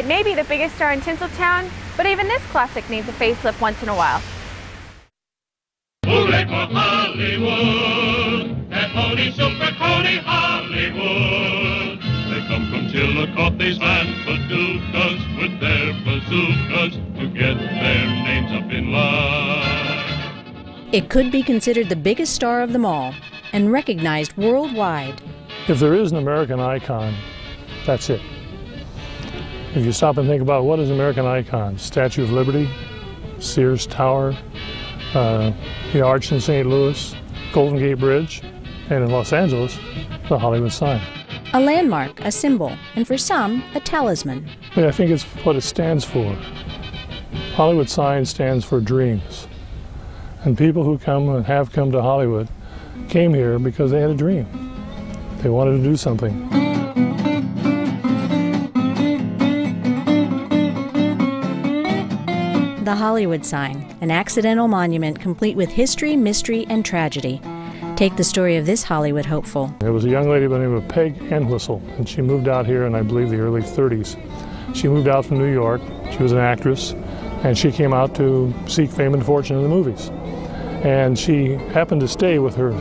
It may be the biggest star in Tinseltown, but even this classic needs a facelift once in a while. Hooray for Hollywood, that Pony Super Pony Hollywood. They come from Chillicote's and Paducah's with their bazookas to get their names up in line. It could be considered the biggest star of them all and recognized worldwide. If there is an American icon, that's it. If you stop and think about what is American icon, Statue of Liberty, Sears Tower, the Arch in St. Louis, Golden Gate Bridge, and in Los Angeles, the Hollywood sign. A landmark, a symbol, and for some, a talisman. I think it's what it stands for. Hollywood sign stands for dreams. And people who come and have come to Hollywood came here because they had a dream. They wanted to do something. The Hollywood sign, an accidental monument complete with history, mystery, and tragedy. Take the story of this Hollywood hopeful. There was a young lady by the name of Peg Entwistle, and she moved out here in, I believe, the early 30s. She moved out from New York. She was an actress, and she came out to seek fame and fortune in the movies. And she happened to stay with her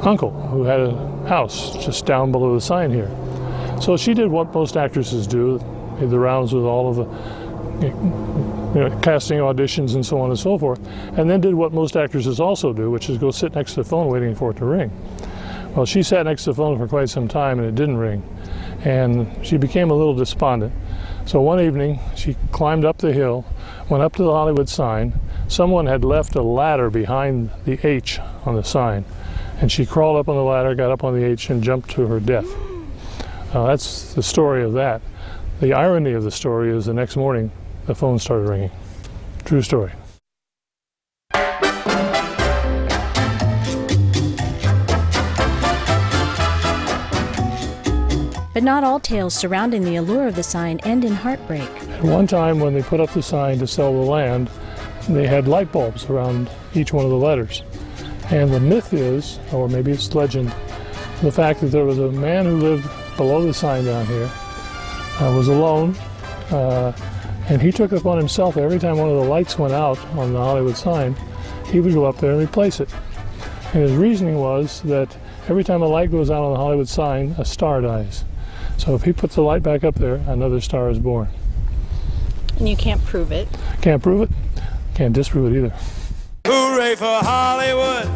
uncle, who had a house just down below the sign here. So she did what most actresses do, made the rounds with all of the casting auditions and so on and so forth, and then did what most actresses also do, which is go sit next to the phone waiting for it to ring. Well, she sat next to the phone for quite some time and it didn't ring, and she became a little despondent. So one evening she climbed up the hill, went up to the Hollywood sign. Someone had left a ladder behind the H on the sign, and she crawled up on the ladder, got up on the H, and jumped to her death. That's the story of that. The irony of the story is the next morning the phone started ringing. True story. But not all tales surrounding the allure of the sign end in heartbreak. At one time when they put up the sign to sell the land, they had light bulbs around each one of the letters. And the myth is, or maybe it's legend, the fact that there was a man who lived below the sign down here, was alone, and he took it upon himself every time one of the lights went out on the Hollywood sign, he would go up there and replace it. And his reasoning was that every time a light goes out on the Hollywood sign, a star dies. So if he puts the light back up there, another star is born. And you can't prove it. Can't prove it, can't disprove it either. Hooray for Hollywood!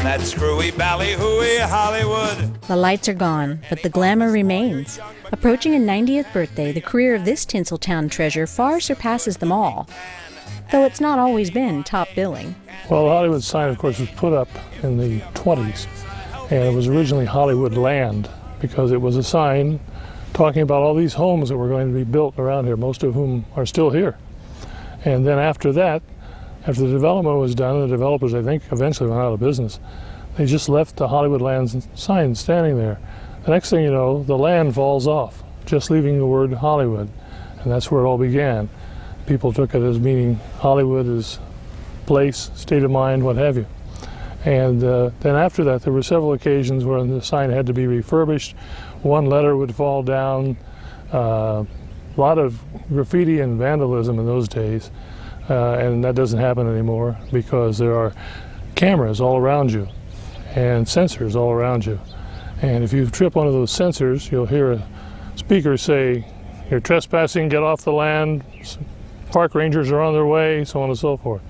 That screwy ballyhooey Hollywood! The lights are gone, but the glamour remains. Approaching a 90th birthday, the career of this Tinseltown treasure far surpasses them all, though it's not always been top billing. Well, the Hollywood sign, of course, was put up in the 20s, and it was originally Hollywood Land, because it was a sign talking about all these homes that were going to be built around here, most of whom are still here. And then after that, after the development was done, the developers, I think, eventually went out of business. They just left the Hollywood Land sign standing there. The next thing you know, the land falls off, just leaving the word Hollywood. And that's where it all began. People took it as meaning Hollywood is place, state of mind, what have you. And then after that, there were several occasions where the sign had to be refurbished. One letter would fall down. A lot of graffiti and vandalism in those days. And that doesn't happen anymore because there are cameras all around you and sensors all around you. And if you trip one of those sensors, you'll hear a speaker say, "You're trespassing, get off the land, park rangers are on their way," so on and so forth.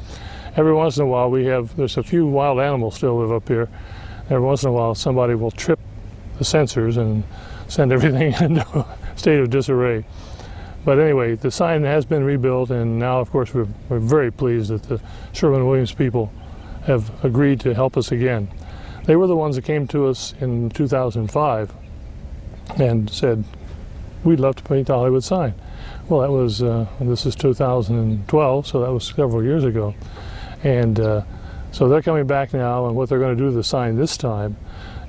Every once in a while there's a few wild animals still live up here. Every once in a while somebody will trip the sensors and send everything into a state of disarray. But anyway, the sign has been rebuilt, and now, of course, we're very pleased that the Sherwin-Williams people have agreed to help us again. They were the ones that came to us in 2005 and said, "We'd love to paint the Hollywood sign." Well, that was, this is 2012, so that was several years ago. And so they're coming back now, and what they're going to do to the sign this time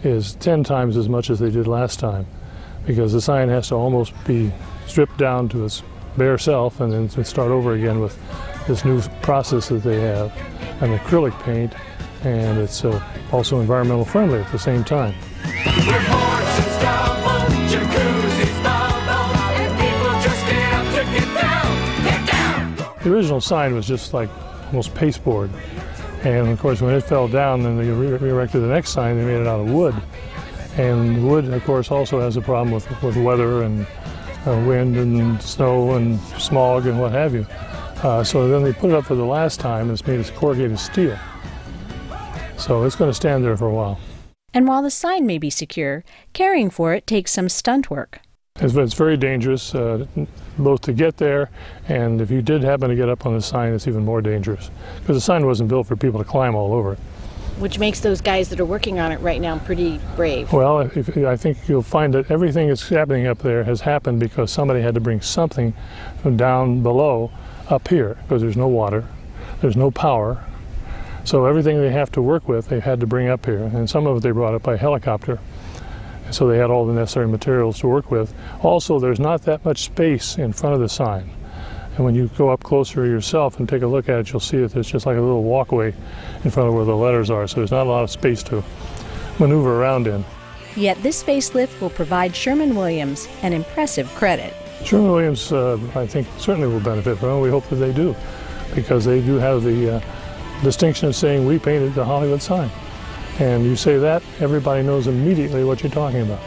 is 10 times as much as they did last time, because the sign has to almost be stripped down to its bare self and then start over again with this new process that they have, an acrylic paint, and it's also environmental friendly at the same time. With horses double, jacuzzis bubble, and people just get The original sign was just like almost pasteboard. And of course, when it fell down, then they re-erected the next sign. They made it out of wood. And wood, of course, also has a problem with weather and wind and snow and smog and what have you. So then they put it up for the last time, and it's made of corrugated steel. So it's going to stand there for a while. And while the sign may be secure, caring for it takes some stunt work. It's very dangerous, both to get there, and if you did happen to get up on the sign, it's even more dangerous. Because the sign wasn't built for people to climb all over it. Which makes those guys that are working on it right now pretty brave. Well, I think you'll find that everything that's happening up there has happened because somebody had to bring something from down below up here, because there's no water, there's no power. So everything they have to work with, they had to bring up here. And some of it they brought up by helicopter. So they had all the necessary materials to work with. Also, there's not that much space in front of the sign. And when you go up closer yourself and take a look at it, you'll see that there's just like a little walkway in front of where the letters are. So there's not a lot of space to maneuver around in. Yet this facelift will provide Sherwin-Williams an impressive credit. Sherwin-Williams, I think, certainly will benefit from it. We hope that they do, because they do have the distinction of saying, we painted the Hollywood sign. And you say that, everybody knows immediately what you're talking about.